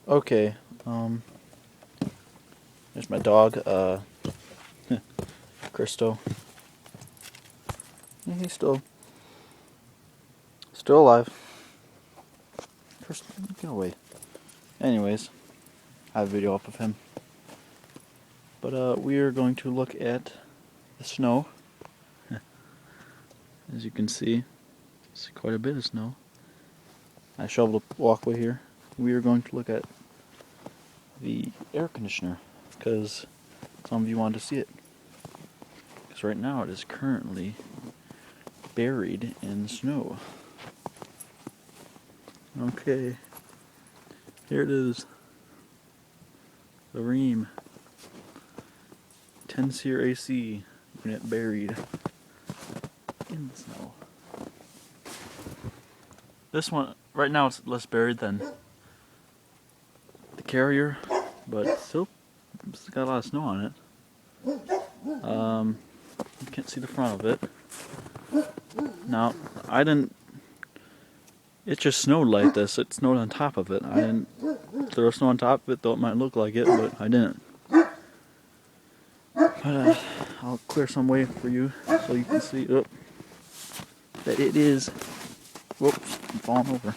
Okay, there's my dog, Christo. Yeah, he's still alive. Christo, get away. Anyways, I have a video up of him. But we are going to look at the snow. As you can see, it's quite a bit of snow. I shoveled a walkway here. We are going to look at the air conditioner because some of you wanted to see it. Because right now it is currently buried in snow. Okay, here it is. The Rheem 10 SEER AC unit buried in the snow. This one, right now it's less buried than the Carrier, but still it's got a lot of snow on it. You can't see the front of it. Now, it just snowed like this. It snowed on top of it. I didn't throw snow on top of it, though it might look like it, but I didn't. But I'll clear some way for you so you can see that it is. Whoops, I'm falling over.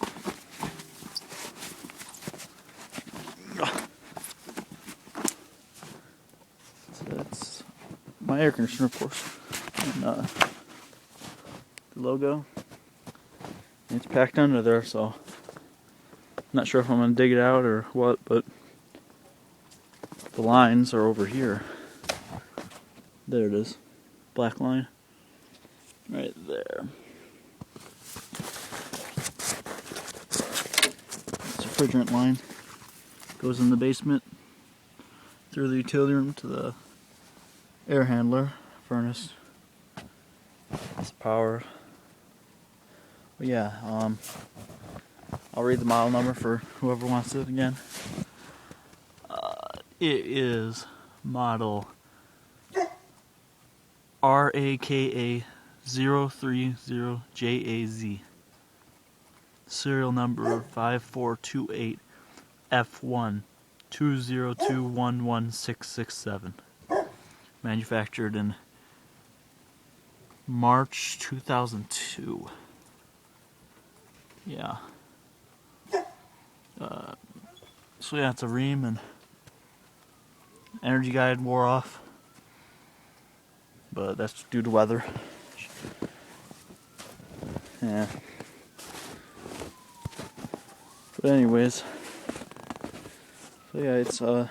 So that's my air conditioner, of course. And the logo. It's packed under there, so I'm not sure if I'm going to dig it out or what, but the lines are over here. There it is. Black line. Right there. It's a refrigerant line. Goes in the basement through the utility room to the air handler furnace. It's powered. But yeah, I'll read the model number for whoever wants it again. It is model RAKA 030JAZ. Serial number 5428 F1 202116667. Manufactured in March 2002. Yeah. So yeah, it's a Rheem, and energy guide wore off, but that's due to weather. Yeah. But anyways, so yeah, it's got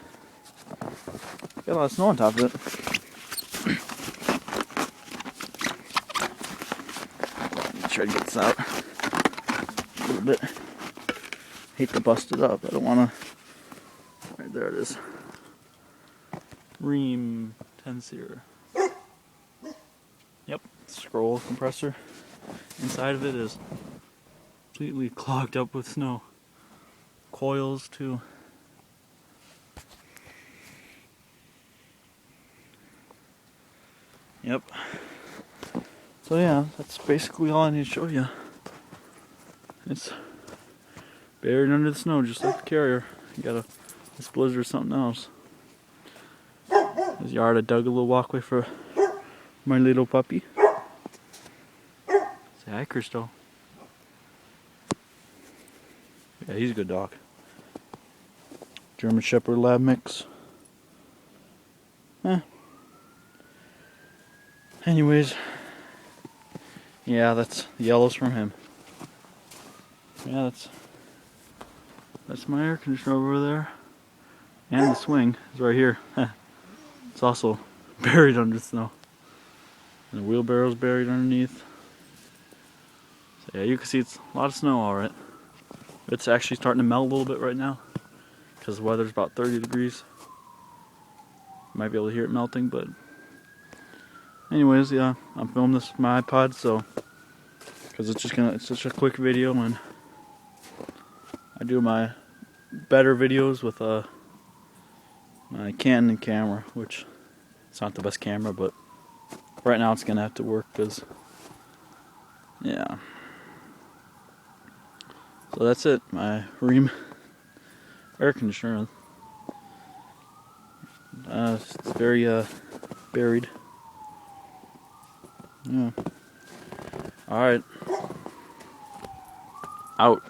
a lot of snow on top of it. Let me try to get this out a little bit. Hate to bust it up. I don't want to. Right there it is. Rheem 10 SEER. Yep, scroll compressor. Inside of it is completely clogged up with snow. Coils too. Yep. So yeah, that's basically all I need to show you. It's buried under the snow, just like the Carrier. You gotta, this blizzard or something else. This yard, I dug a little walkway for my little puppy. Say hi, Christo. Yeah, he's a good dog. German Shepherd Lab mix. Anyways, yeah, that's the yellows from him. Yeah, that's my air conditioner over there. And the swing is right here. It's also buried under snow. And the wheelbarrow's buried underneath. So yeah, you can see it's a lot of snow, alright. It's actually starting to melt a little bit right now, because the weather's about 30 degrees. You might be able to hear it melting, but anyways, yeah, I'm filming this with my iPod, so because it's such a quick video, and I do my better videos with my Canon camera, which it's not the best camera, but right now it's gonna have to work, because yeah. So that's it, my Rheem air conditioner. It's very buried. Yeah. All right. Out.